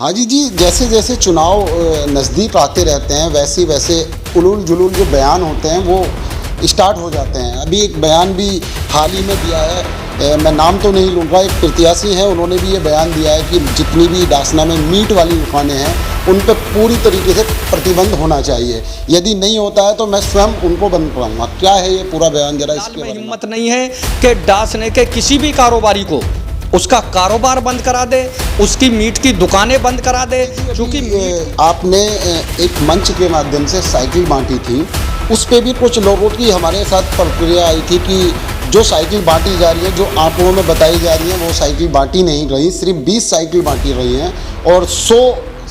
हाँ जी, जैसे जैसे चुनाव नज़दीक आते रहते हैं वैसे वैसे उलूल जुलूल जो बयान होते हैं वो स्टार्ट हो जाते हैं। अभी एक बयान भी हाल ही में दिया है, मैं नाम तो नहीं लूँगा, एक प्रत्याशी हैं, उन्होंने भी ये बयान दिया है कि जितनी भी डासना में मीट वाली दुकानें हैं उन पर पूरी तरीके से प्रतिबंध होना चाहिए। यदि नहीं होता है तो मैं स्वयं उनको बंद कराऊंगा। क्या है ये पूरा बयान, जरा इसके बारे में। हिम्मत नहीं है कि डासने के किसी भी कारोबारी को उसका कारोबार बंद करा दे, उसकी मीट की दुकानें बंद करा दे। क्योंकि आपने एक मंच के माध्यम से साइकिल बांटी थी, उस पे भी कुछ लोगों की हमारे साथ प्रक्रिया आई थी कि जो साइकिल बांटी जा रही है, जो आंकड़ों में बताई जा रही है, वो साइकिल बांटी नहीं रही, सिर्फ 20 साइकिल बांटी रही हैं और 100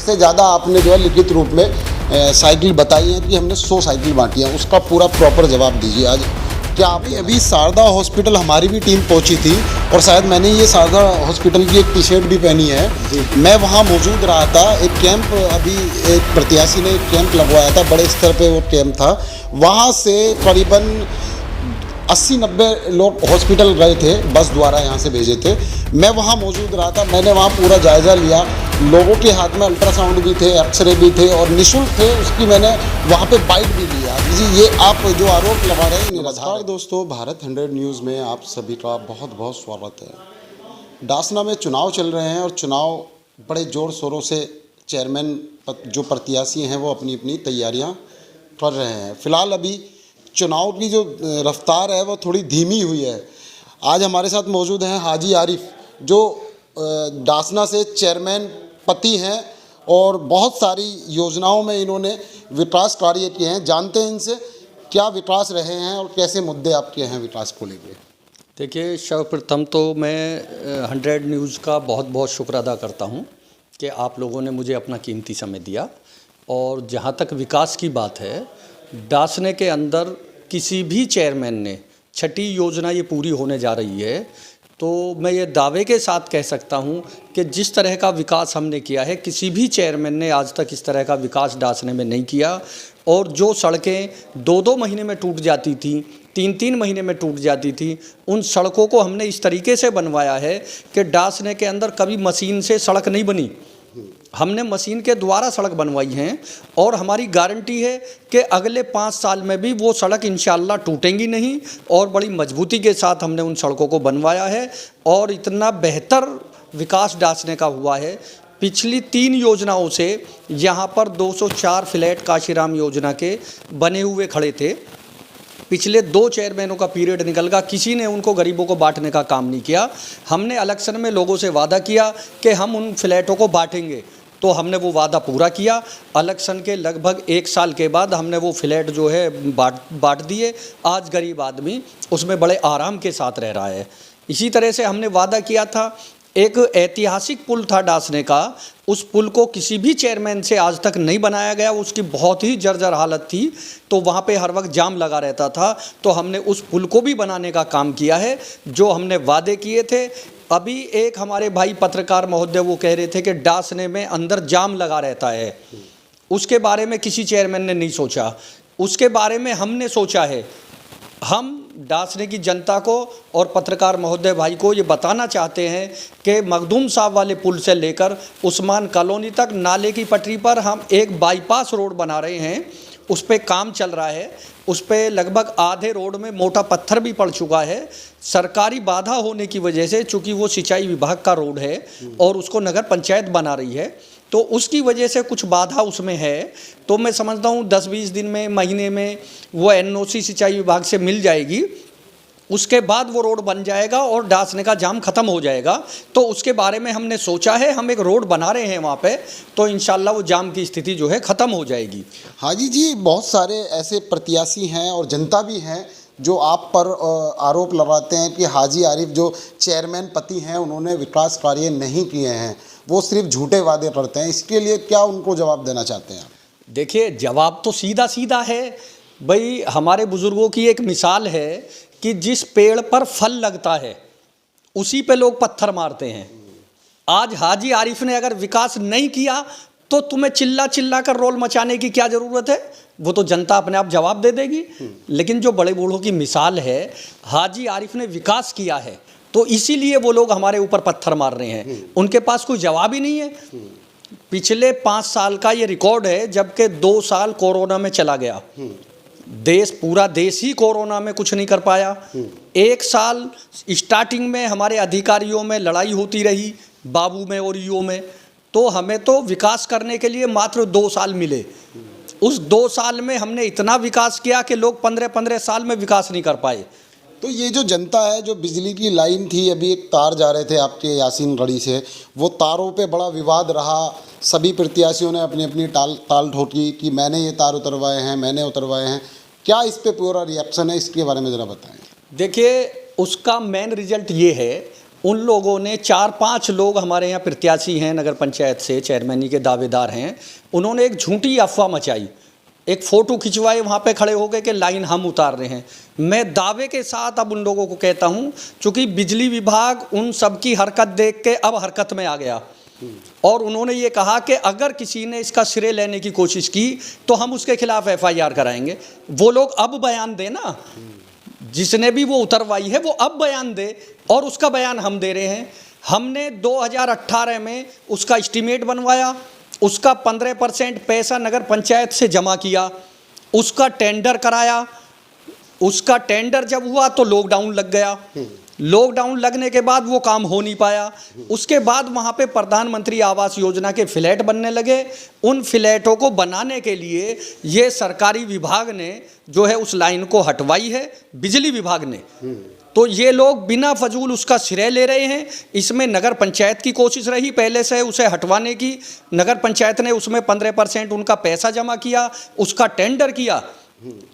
से ज़्यादा आपने जो है लिखित रूप में साइकिल बताई है कि हमने 100 साइकिल बांटी हैं। उसका पूरा प्रॉपर जवाब दीजिए आज। क्या अभी शारदा हॉस्पिटल हमारी भी टीम पहुंची थी और शायद मैंने ये शारदा हॉस्पिटल की एक टी शर्ट भी पहनी है। मैं वहाँ मौजूद रहा था। एक कैंप, अभी एक प्रत्याशी ने एक कैंप लगवाया था, बड़े स्तर पे वो कैंप था। वहाँ से करीबन 80-90 लोग हॉस्पिटल गए थे, बस द्वारा यहाँ से भेजे थे। मैं वहाँ मौजूद रहा था, मैंने वहाँ पूरा जायज़ा लिया। लोगों के हाथ में अल्ट्रासाउंड भी थे, एक्सरे भी थे और निःशुल्क थे, उसकी मैंने वहाँ पे बाइट भी लिया। जी, ये आप जो आरोप लगा रहे हैं निराधार है। दोस्तों, भारत 100 न्यूज़ में आप सभी का बहुत बहुत स्वागत है। डासना में चुनाव चल रहे हैं और चुनाव बड़े ज़ोर शोरों से चेयरमैन जो प्रत्याशी हैं वो अपनी अपनी तैयारियाँ कर रहे हैं। फ़िलहाल अभी चुनाव की जो रफ्तार है वो थोड़ी धीमी हुई है। आज हमारे साथ मौजूद हैं हाजी आरिफ, जो डासना से चेयरमैन पति हैं और बहुत सारी योजनाओं में इन्होंने विकास कार्य किए हैं। जानते हैं इनसे क्या विकास रहे हैं और कैसे मुद्दे आपके हैं विकास को लेकर। देखिए, सर्वप्रथम तो मैं 100 न्यूज़ का बहुत बहुत शुक्र अदा करता हूं कि आप लोगों ने मुझे अपना कीमती समय दिया। और जहां तक विकास की बात है, डासने के अंदर किसी भी चेयरमैन ने 6ठी योजना ये पूरी होने जा रही है, तो मैं ये दावे के साथ कह सकता हूँ कि जिस तरह का विकास हमने किया है, किसी भी चेयरमैन ने आज तक इस तरह का विकास डासने में नहीं किया। और जो सड़कें 2-2 महीने में टूट जाती थी, 3-3 महीने में टूट जाती थी, उन सड़कों को हमने इस तरीके से बनवाया है कि डासने के अंदर कभी मशीन से सड़क नहीं बनी, हमने मशीन के द्वारा सड़क बनवाई हैं। और हमारी गारंटी है कि अगले 5 साल में भी वो सड़क इंशाअल्लाह टूटेंगी नहीं और बड़ी मजबूती के साथ हमने उन सड़कों को बनवाया है। और इतना बेहतर विकास डासने का हुआ है, पिछली 3 योजनाओं से यहाँ पर 204 फ्लैट काशीराम योजना के बने हुए खड़े थे। पिछले 2 चेयरमैनों का पीरियड निकल गया, किसी ने उनको गरीबों को बांटने का काम नहीं किया। हमने इलेक्शन में लोगों से वादा किया कि हम उन फ्लैटों को बांटेंगे, तो हमने वो वादा पूरा किया। इलेक्शन के लगभग 1 साल के बाद हमने वो फ्लैट जो है बांट दिए। आज गरीब आदमी उसमें बड़े आराम के साथ रह रहा है। इसी तरह से हमने वादा किया था, एक ऐतिहासिक पुल था डासने का, उस पुल को किसी भी चेयरमैन से आज तक नहीं बनाया गया, उसकी बहुत ही जर्जर हालत थी, तो वहाँ पे हर वक्त जाम लगा रहता था। तो हमने उस पुल को भी बनाने का काम किया है, जो हमने वादे किए थे। अभी एक हमारे भाई पत्रकार महोदय वो कह रहे थे कि डासने में अंदर जाम लगा रहता है, उसके बारे में किसी चेयरमैन ने नहीं सोचा। उसके बारे में हमने सोचा है। हम डासने की जनता को और पत्रकार महोदय भाई को ये बताना चाहते हैं कि मखदूम साहब वाले पुल से लेकर उस्मान कॉलोनी तक नाले की पटरी पर हम एक बाईपास रोड बना रहे हैं, उस पर काम चल रहा है। उस पर लगभग आधे रोड में मोटा पत्थर भी पड़ चुका है। सरकारी बाधा होने की वजह से, चूँकि वो सिंचाई विभाग का रोड है और उसको नगर पंचायत बना रही है, तो उसकी वजह से कुछ बाधा उसमें है। तो मैं समझता हूँ 10-20 दिन में, महीने में वो NOC सिंचाई विभाग से मिल जाएगी, उसके बाद वो रोड बन जाएगा और डासने का जाम ख़त्म हो जाएगा। तो उसके बारे में हमने सोचा है, हम एक रोड बना रहे हैं वहाँ पे, तो इंशाल्लाह वो जाम की स्थिति जो है ख़त्म हो जाएगी। हाजी जी, बहुत सारे ऐसे प्रत्याशी हैं और जनता भी हैं जो आप पर आरोप लगाते हैं कि हाजी आरिफ जो चेयरमैन पति हैं उन्होंने विकास कार्य नहीं किए हैं, वो सिर्फ झूठे वादे करते हैं। इसके लिए क्या उनको जवाब देना चाहते हैं? देखिए, जवाब तो सीधा सीधा है भाई। हमारे बुज़ुर्गों की एक मिसाल है कि जिस पेड़ पर फल लगता है उसी पे लोग पत्थर मारते हैं। आज हाजी आरिफ ने अगर विकास नहीं किया तो तुम्हें चिल्ला चिल्ला कर रोल मचाने की क्या ज़रूरत है, वो तो जनता अपने आप जवाब दे देगी। लेकिन जो बड़े बूढ़ों की मिसाल है, हाजी आरिफ ने विकास किया है, तो इसीलिए वो लोग हमारे ऊपर पत्थर मार रहे हैं। उनके पास कोई जवाब ही नहीं है। पिछले 5 साल का ये रिकॉर्ड है, जबकि 2 साल कोरोना में चला गया। पूरा देश ही कोरोना में कुछ नहीं कर पाया। 1 साल स्टार्टिंग में हमारे अधिकारियों में लड़ाई होती रही, बाबू में और ईओ में, तो हमें तो विकास करने के लिए मात्र 2 साल मिले। उस 2 साल में हमने इतना विकास किया कि लोग 15-15 साल में विकास नहीं कर पाए। तो ये जो जनता है, जो बिजली की लाइन थी, अभी एक तार जा रहे थे आपके यासीन गढ़ी से, वो तारों पे बड़ा विवाद रहा। सभी प्रत्याशियों ने अपनी अपनी ताल ठोकी कि मैंने ये तार उतरवाए हैं, मैंने उतरवाए हैं। क्या इस पे पूरा रिएक्शन है, इसके बारे में ज़रा बताएं। देखिए, उसका मेन रिजल्ट ये है, उन लोगों ने 4-5 लोग हमारे यहाँ प्रत्याशी हैं, नगर पंचायत से चेयरमैनी के दावेदार हैं, उन्होंने एक झूठी अफवाह मचाई, एक फ़ोटो खिंचवाए, वहाँ पे खड़े हो गए कि लाइन हम उतार रहे हैं। मैं दावे के साथ अब उन लोगों को कहता हूँ, चूँकि बिजली विभाग उन सब की हरकत देख के अब हरकत में आ गया, और उन्होंने ये कहा कि अगर किसी ने इसका श्रेय लेने की कोशिश की तो हम उसके खिलाफ FIR कराएंगे। वो लोग अब बयान दें ना, जिसने भी वो उतरवाई है वो अब बयान दे, और उसका बयान हम दे रहे हैं। हमने 2018 में उसका एस्टीमेट बनवाया, उसका 15% पैसा नगर पंचायत से जमा किया, उसका टेंडर कराया। उसका टेंडर जब हुआ तो लॉकडाउन लग गया। लॉकडाउन लगने के बाद वो काम हो नहीं पाया। उसके बाद वहाँ पे प्रधानमंत्री आवास योजना के फ्लैट बनने लगे। उन फ्लैटों को बनाने के लिए ये सरकारी विभाग ने जो है उस लाइन को हटवाई है, बिजली विभाग ने। तो ये लोग बिना फजूल उसका श्रेय ले रहे हैं। इसमें नगर पंचायत की कोशिश रही पहले से उसे हटवाने की। नगर पंचायत ने उसमें 15% उनका पैसा जमा किया, उसका टेंडर किया,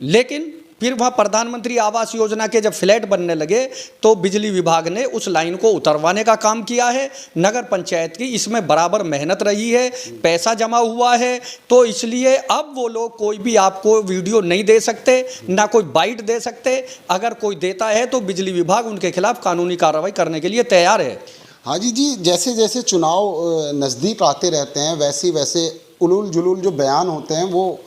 लेकिन फिर वहाँ प्रधानमंत्री आवास योजना के जब फ्लैट बनने लगे तो बिजली विभाग ने उस लाइन को उतरवाने का काम किया है। नगर पंचायत की इसमें बराबर मेहनत रही है, पैसा जमा हुआ है। तो इसलिए अब वो लोग कोई भी आपको वीडियो नहीं दे सकते, ना कोई बाइट दे सकते। अगर कोई देता है तो बिजली विभाग उनके खिलाफ कानूनी कार्रवाई करने के लिए तैयार है। हाजी जी, जैसे जैसे चुनाव नज़दीक आते रहते हैं, वैसे वैसे उलूल जुलूल जो बयान होते हैं वो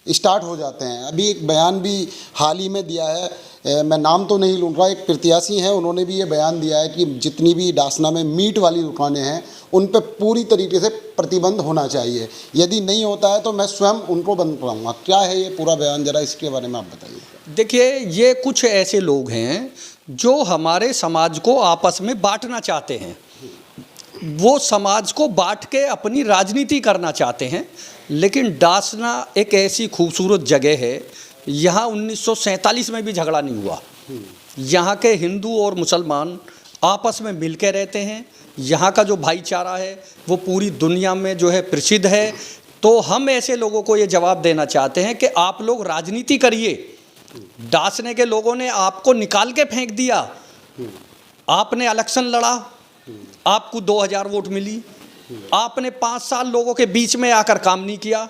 स्टार्ट हो जाते हैं। अभी एक बयान भी हाल ही में दिया है, मैं नाम तो नहीं लूँगा, एक प्रत्याशी हैं, उन्होंने भी ये बयान दिया है कि जितनी भी डासना में मीट वाली दुकानें हैं उन पे पूरी तरीके से प्रतिबंध होना चाहिए। यदि नहीं होता है तो मैं स्वयं उनको बंद कराऊंगा। क्या है ये पूरा बयान, ज़रा इसके बारे में आप बताइए। देखिए, ये कुछ ऐसे लोग हैं जो हमारे समाज को आपस में बांटना चाहते हैं। वो समाज को बांट के अपनी राजनीति करना चाहते हैं। लेकिन डासना एक ऐसी खूबसूरत जगह है, यहाँ 1947 में भी झगड़ा नहीं हुआ। यहाँ के हिंदू और मुसलमान आपस में मिल के रहते हैं। यहाँ का जो भाईचारा है वो पूरी दुनिया में जो है प्रसिद्ध है। तो हम ऐसे लोगों को ये जवाब देना चाहते हैं कि आप लोग राजनीति करिए। डासने के लोगों ने आपको निकाल के फेंक दिया, आपने इलेक्शन लड़ा, आपको 2000 वोट मिली, आपने 5 साल लोगों के बीच में आकर काम नहीं किया,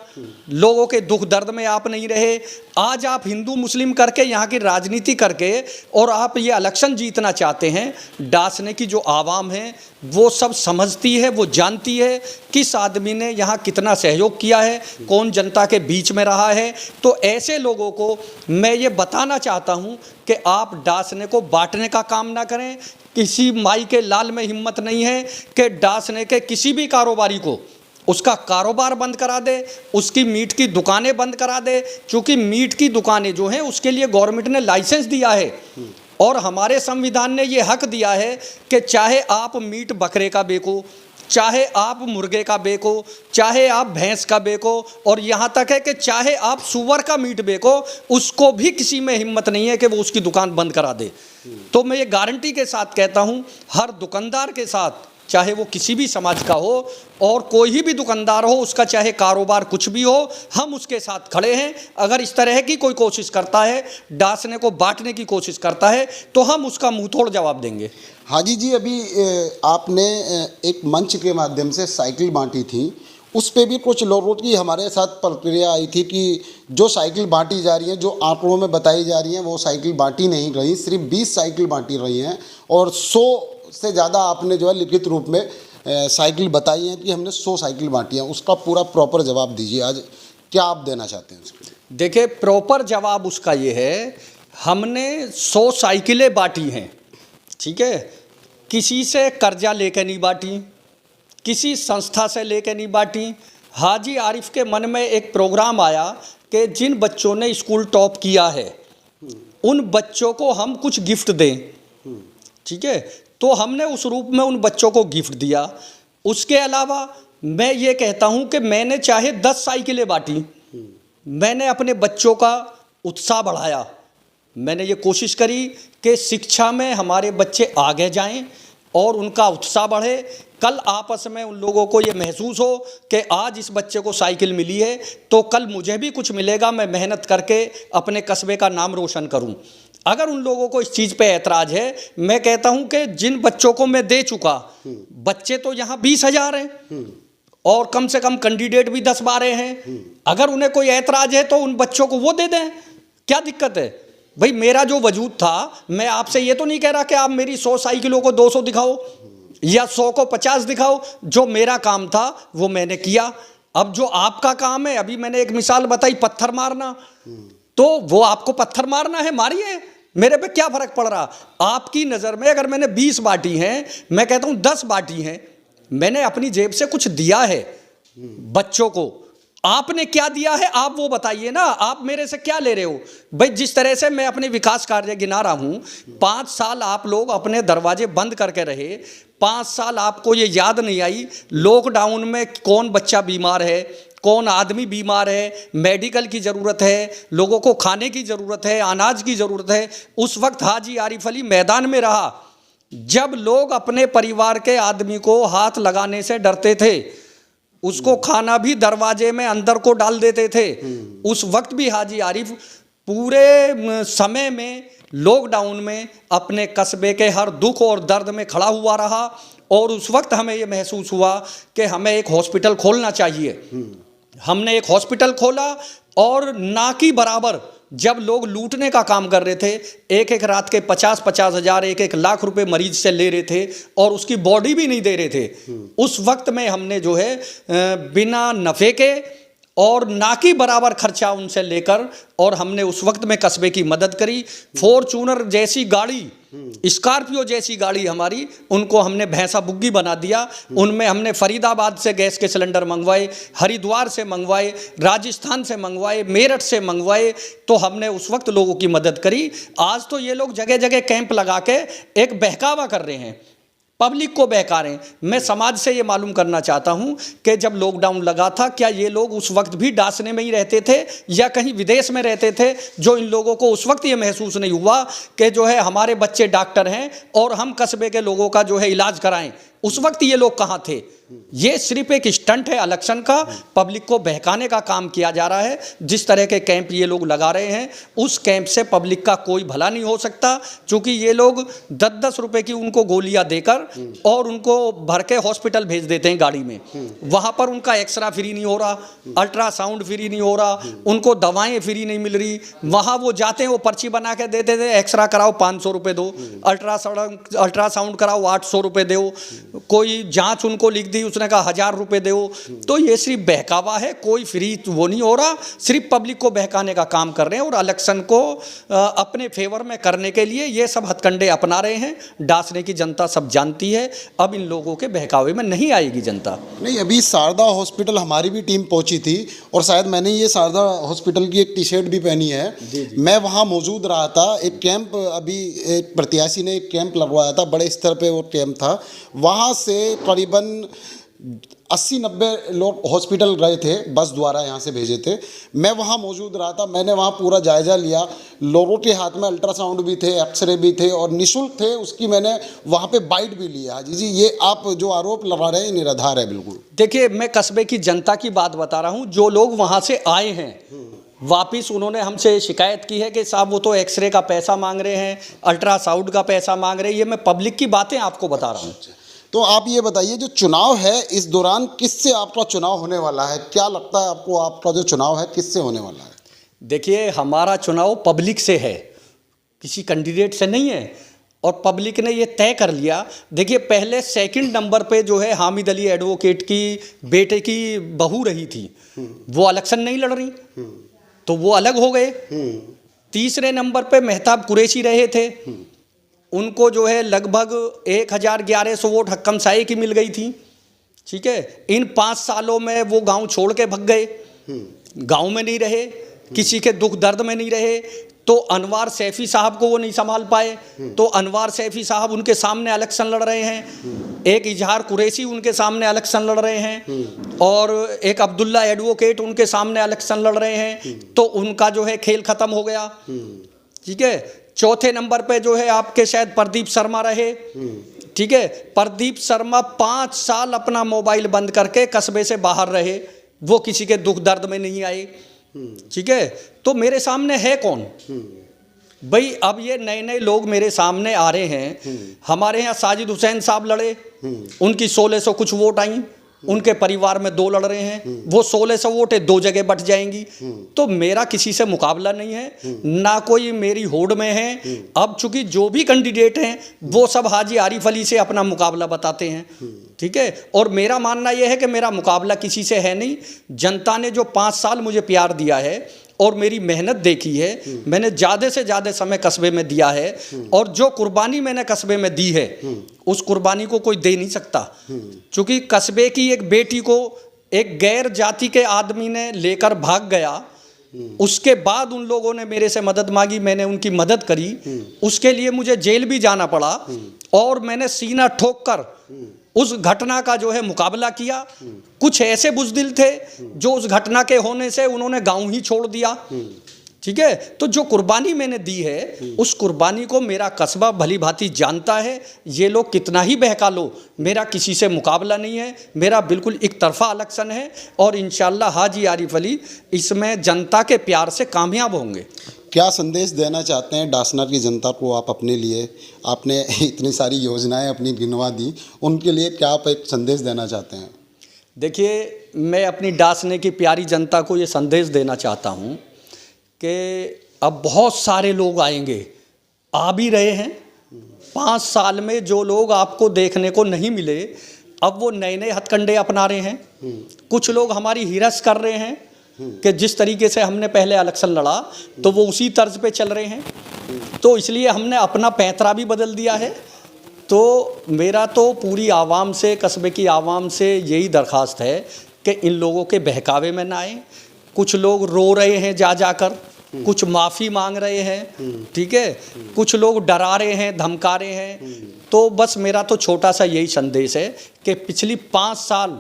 लोगों के दुख दर्द में आप नहीं रहे। आज आप हिंदू मुस्लिम करके यहाँ की राजनीति करके और आप ये इलेक्शन जीतना चाहते हैं। डासने की जो आवाम है वो सब समझती है, वो जानती है किस आदमी ने यहाँ कितना सहयोग किया है, कौन जनता के बीच में रहा है। तो ऐसे लोगों को मैं ये बताना चाहता हूँ कि आप डासने को बांटने का काम ना करें। किसी माई के लाल में हिम्मत नहीं है कि डासने के किसी भी कारोबारी को उसका कारोबार बंद करा दे, उसकी मीट की दुकानें बंद करा दे। क्योंकि मीट की दुकानें जो हैं उसके लिए गवर्नमेंट ने लाइसेंस दिया है और हमारे संविधान ने ये हक दिया है कि चाहे आप मीट बकरे का बेको, चाहे आप मुर्गे का बेको, चाहे आप भैंस का बेको, और यहाँ तक है कि चाहे आप सूअर का मीट बेको, उसको भी किसी में हिम्मत नहीं है कि वो उसकी दुकान बंद करा दे। तो मैं ये गारंटी के साथ कहता हूँ, हर दुकानदार के साथ, चाहे वो किसी भी समाज का हो और कोई भी दुकानदार हो, उसका चाहे कारोबार कुछ भी हो, हम उसके साथ खड़े हैं। अगर इस तरह की कोई कोशिश करता है, डासने को बांटने की कोशिश करता है, तो हम उसका मुंह तोड़ जवाब देंगे। हाजी जी, अभी आपने एक मंच के माध्यम से साइकिल बांटी थी, उस पे भी कुछ लोगों की हमारे साथ प्रतिक्रिया आई थी कि जो साइकिल बांटी जा रही हैं, जो आंकड़ों में बताई जा रही हैं, वो साइकिल बांटी नहीं रही, सिर्फ 20 साइकिल बांटी रही हैं और 100 से ज़्यादा आपने जो है लिखित रूप में साइकिल बताई हैं कि हमने 100 साइकिल बांटी हैं। उसका पूरा प्रॉपर जवाब दीजिए, आज क्या आप देना चाहते हैं उसके लिए? देखिए, प्रॉपर जवाब उसका ये है, हमने 100 साइकिलें बांटी हैं, ठीक है। किसी से कर्जा लेकर नहीं बांटी, किसी संस्था से लेके नहीं बांटी। हाजी आरिफ के मन में एक प्रोग्राम आया कि जिन बच्चों ने स्कूल टॉप किया है उन बच्चों को हम कुछ गिफ्ट दें, ठीक है। तो हमने उस रूप में उन बच्चों को गिफ्ट दिया। उसके अलावा मैं ये कहता हूँ कि मैंने चाहे 10 साइकिलें बांटी, मैंने अपने बच्चों का उत्साह बढ़ाया। मैंने ये कोशिश करी कि शिक्षा में हमारे बच्चे आगे जाएं और उनका उत्साह बढ़े। कल आपस में उन लोगों को ये महसूस हो कि आज इस बच्चे को साइकिल मिली है तो कल मुझे भी कुछ मिलेगा, मैं मेहनत करके अपने कस्बे का नाम रोशन करूं। अगर उन लोगों को इस चीज़ पे ऐतराज़ है, मैं कहता हूं कि जिन बच्चों को मैं दे चुका, बच्चे तो यहाँ 20,000 हैं और कम से कम कैंडिडेट भी 10-12 हैं। अगर उन्हें कोई ऐतराज़ है तो उन बच्चों को वो दे दें, क्या दिक्कत है भाई। मेरा जो वजूद था, मैं आपसे ये तो नहीं कह रहा कि आप मेरी 100 साइकिलों को 200 दिखाओ या 100 को 50 दिखाओ। जो मेरा काम था वो मैंने किया। अब जो आपका काम है, अभी मैंने एक मिसाल बताई पत्थर मारना, तो वो आपको पत्थर मारना है, मारिए, मेरे पे क्या फर्क पड़ रहा। आपकी नज़र में अगर मैंने 20 बांटी हैं, मैं कहता हूँ 10 बांटी हैं, मैंने अपनी जेब से कुछ दिया है बच्चों को। आपने क्या दिया है आप वो बताइए ना, आप मेरे से क्या ले रहे हो भाई। जिस तरह से मैं अपने विकास कार्य गिना रहा हूँ, 5 साल आप लोग अपने दरवाजे बंद करके रहे, 5 साल आपको ये याद नहीं आई लॉकडाउन में कौन बच्चा बीमार है, कौन आदमी बीमार है, मेडिकल की ज़रूरत है, लोगों को खाने की ज़रूरत है, अनाज की ज़रूरत है। उस वक्त हाजी आरिफ अली मैदान में रहा जब लोग अपने परिवार के आदमी को हाथ लगाने से डरते थे, उसको खाना भी दरवाजे में अंदर को डाल देते थे। उस वक्त भी हाजी आरिफ पूरे समय में लॉकडाउन में अपने कस्बे के हर दुख और दर्द में खड़ा हुआ रहा। और उस वक्त हमें ये महसूस हुआ कि हमें एक हॉस्पिटल खोलना चाहिए। हमने एक हॉस्पिटल खोला और ना की बराबर जब लोग लूटने का काम कर रहे थे, एक एक रात के 50-50 हज़ार, 1-1 लाख रुपए मरीज से ले रहे थे और उसकी बॉडी भी नहीं दे रहे थे, उस वक्त में हमने जो है बिना नफ़े के और ना की बराबर खर्चा उनसे लेकर और हमने उस वक्त में कस्बे की मदद करी। फॉर्चूनर जैसी गाड़ी, स्कॉर्पियो जैसी गाड़ी हमारी, उनको हमने भैंसा बुग्गी बना दिया। उनमें हमने फरीदाबाद से गैस के सिलेंडर मंगवाए, हरिद्वार से मंगवाए, राजस्थान से मंगवाए, मेरठ से मंगवाए। तो हमने उस वक्त लोगों की मदद करी। आज तो ये लोग जगह जगह कैंप लगा के एक बहकावा कर रहे हैं, पब्लिक को बहका रहे हैं। मैं समाज से ये मालूम करना चाहता हूँ कि जब लॉकडाउन लगा था, क्या ये लोग उस वक्त भी डासने में ही रहते थे या कहीं विदेश में रहते थे? जो इन लोगों को उस वक्त ये महसूस नहीं हुआ कि जो है हमारे बच्चे डॉक्टर हैं और हम कस्बे के लोगों का जो है इलाज कराएं, उस वक्त ये लोग कहाँ थे? ये सिर्फ एक स्टंट है इलेक्शन का, पब्लिक को बहकाने का काम किया जा रहा है। जिस तरह के कैंप ये लोग लगा रहे हैं, उस कैंप से पब्लिक का कोई भला नहीं हो सकता, क्योंकि ये लोग 10-10 रुपए की उनको गोलियां देकर और उनको भर के हॉस्पिटल भेज देते हैं गाड़ी में। वहाँ पर उनका एक्सरा फ्री नहीं हो रहा, अल्ट्रासाउंड फ्री नहीं हो रहा, उनको दवाएँ फ्री नहीं मिल रही। वहाँ वो जाते हैं, वो पर्ची बना के देते थे, एक्सरा कराओ 500 रुपये दो, अल्ट्रासाउंड कराओ 800 रुपये दो, कोई जाँच उनको लिख दी, उसने कहा 1000 रुपए दो। तो ये सिर्फ बहकावा है, कोई फ्री वो नहीं हो रहा, सिर्फ पब्लिक को बहकाने का काम कर रहे हैं। और इलेक्शन को अपने फेवर में करने के लिए ये सब हथकंडे अपना रहे हैं। डांसने की जनता सब जानती है, अब इन लोगों के बहकावे में नहीं आएगी जनता। नहीं, अभी शारदा हॉस्पिटल हमारी भी टीम पहुंची थी और शायद मैंने ये शारदा हॉस्पिटल की एक टी-शर्ट भी पहनी है। मैं वहाँ मौजूद रहा था। एक कैंप, अभी एक प्रत्याशी ने एक कैंप लगवाया था, बड़े स्तर पे वो कैंप था। वहाँ से करीबन 80-90 लोग हॉस्पिटल गए थे, बस द्वारा यहाँ से भेजे थे। मैं वहाँ मौजूद रहा था, मैंने वहाँ पूरा जायज़ा लिया। लोगों के हाथ में अल्ट्रासाउंड भी थे, एक्सरे भी थे और निःशुल्क थे, उसकी मैंने वहाँ पे बाइट भी लिया। हाजी जी, ये आप जो आरोप लगा रहे हैं निराधार है बिल्कुल। देखिए, मैं कस्बे की जनता की बात बता रहा हूँ। जो लोग वहाँ से आए हैं वापिस, उन्होंने हमसे शिकायत की है कि साहब वो तो एक्सरे का पैसा मांग रहे हैं, अल्ट्रासाउंड का पैसा मांग रहे हैं। ये मैं पब्लिक की बातें आपको बता रहा हूँ। तो आप ये बताइए, जो चुनाव है इस दौरान किससे आपका चुनाव होने वाला है? क्या लगता है आपको, आपका जो चुनाव है किससे होने वाला है? देखिए, हमारा चुनाव पब्लिक से है, किसी कैंडिडेट से नहीं है। और पब्लिक ने ये तय कर लिया। देखिए, पहले 2nd नंबर पे जो है हामिद अली एडवोकेट की बेटे की बहू रही थी, वो इलेक्शन नहीं लड़ रही, तो वो अलग हो गए। 3रे नंबर पे मेहताब कुरैशी रहे थे, उनको जो है लगभग 1100 वोट हक्कम साये की मिल गई थी। ठीक है, इन 5 सालों में वो गांव छोड़ के भग गए, गांव में नहीं रहे, किसी के दुख दर्द में नहीं रहे। तो अनवार सैफी साहब को वो नहीं संभाल पाए, तो अनवार सैफी साहब उनके सामने इलेक्शन लड़ रहे हैं, एक इजहार कुरैशी उनके सामने इलेक्शन लड़ रहे हैं, और एक अब्दुल्ला एडवोकेट उनके सामने इलेक्शन लड़ रहे हैं। तो उनका जो है खेल खत्म हो गया। ठीक है, चौथे नंबर पे जो है आपके शायद प्रदीप शर्मा रहे। ठीक है, प्रदीप शर्मा 5 साल अपना मोबाइल बंद करके कस्बे से बाहर रहे, वो किसी के दुख दर्द में नहीं आए। ठीक है, तो मेरे सामने है कौन भाई? अब ये नए नए लोग मेरे सामने आ रहे हैं। हमारे यहाँ साजिद हुसैन साहब लड़े, उनकी 1600 कुछ वोट आई, उनके परिवार में 2 लड़ रहे हैं, वो 1600 वोटें 2 जगह बट जाएंगी। तो मेरा किसी से मुकाबला नहीं है, ना कोई मेरी होड़ में है। अब चूंकि जो भी कैंडिडेट हैं वो सब हाजी आरिफ अली से अपना मुकाबला बताते हैं। ठीक है, और मेरा मानना यह है कि मेरा मुकाबला किसी से है नहीं। जनता ने जो 5 साल मुझे प्यार दिया है और मेरी मेहनत देखी है, मैंने ज़्यादा से ज़्यादा समय कस्बे में दिया है, और जो कुर्बानी मैंने कस्बे में दी है उस कुर्बानी को कोई दे नहीं सकता। क्योंकि कस्बे की एक बेटी को एक गैर जाति के आदमी ने लेकर भाग गया, उसके बाद उन लोगों ने मेरे से मदद मांगी, मैंने उनकी मदद करी, उसके लिए मुझे जेल भी जाना पड़ा, और मैंने सीना ठोक कर उस घटना का जो है मुकाबला किया। कुछ ऐसे बुज़दिल थे जो उस घटना के होने से उन्होंने गांव ही छोड़ दिया। ठीक है, तो जो कुर्बानी मैंने दी है उस कुर्बानी को मेरा कस्बा भली भांति जानता है। ये लोग कितना ही बहका लो, मेरा किसी से मुकाबला नहीं है, मेरा बिल्कुल एक तरफा इलेक्शन है, और इंशाल्लाह हाजी आरिफ अली इसमें जनता के प्यार से कामयाब होंगे। क्या संदेश देना चाहते हैं डासनर की जनता को आप अपने लिए? आपने इतनी सारी योजनाएं अपनी गिनवा दी, उनके लिए क्या आप एक संदेश देना चाहते हैं? देखिए, मैं अपनी डासने की प्यारी जनता को ये संदेश देना चाहता हूँ कि अब बहुत सारे लोग आएंगे, आ भी रहे हैं। 5 साल में जो लोग आपको देखने को नहीं मिले, अब वो नए नए हथकंडे अपना रहे हैं। कुछ लोग हमारी हिरस कर रहे हैं कि जिस तरीके से हमने पहले इलेक्शन लड़ा तो वो उसी तर्ज पे चल रहे हैं। तो इसलिए हमने अपना पैंतरा भी बदल दिया है। तो मेरा तो पूरी आवाम से, कस्बे की आवाम से यही दरख्वास्त है कि इन लोगों के बहकावे में ना आए। कुछ लोग रो रहे हैं जा जाकर, कुछ माफ़ी मांग रहे हैं। ठीक है, कुछ लोग डरा रहे हैं, धमका रहे हैं। तो बस मेरा तो छोटा सा यही संदेश है कि पिछली 5 साल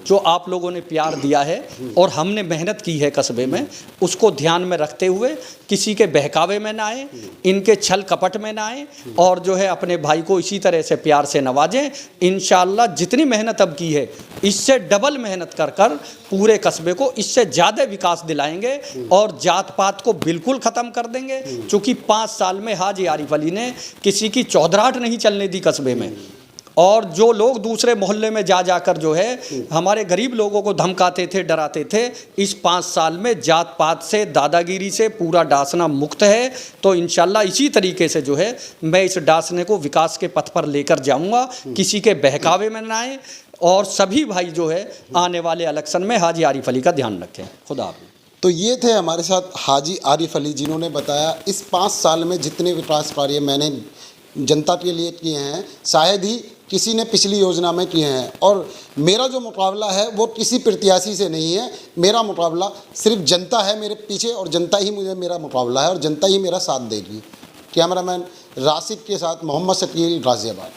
जो आप लोगों ने प्यार दिया है और हमने मेहनत की है कस्बे में, उसको ध्यान में रखते हुए किसी के बहकावे में ना आए, इनके छल कपट में ना आए, और जो है अपने भाई को इसी तरह से प्यार से नवाजें। इंशाल्लाह जितनी मेहनत अब की है इससे डबल मेहनत कर कर पूरे कस्बे को इससे ज़्यादा विकास दिलाएंगे, और जात पात को बिल्कुल ख़त्म कर देंगे। चूँकि 5 साल में हाजी आरिफ अली ने किसी की चौधराहट नहीं चलने दी कस्बे में। और जो लोग दूसरे मोहल्ले में जा जाकर जो है हमारे गरीब लोगों को धमकाते थे, डराते थे, इस 5 साल में जात पात से, दादागिरी से पूरा डासना मुक्त है। तो इंशाल्लाह इसी तरीके से जो है मैं इस डासने को विकास के पथ पर लेकर जाऊंगा, किसी के बहकावे में ना आए, और सभी भाई जो है आने वाले इलेक्शन में हाजी आरिफ अली का ध्यान रखें। खुदा हाफ़िज़। तो ये थे हमारे साथ हाजी आरिफ अली, जिन्होंने बताया इस 5 साल में जितने विकास कार्य मैंने जनता के लिए किए हैं शायद ही किसी ने पिछली योजना में किए हैं। और मेरा जो मुकाबला है वो किसी प्रत्याशी से नहीं है, मेरा मुकाबला सिर्फ जनता है मेरे पीछे, और जनता ही मुझे मेरा मुकाबला है, और जनता ही मेरा साथ देगी। कैमरामैन राशिद के साथ मोहम्मद शकील, गाज़ियाबाद।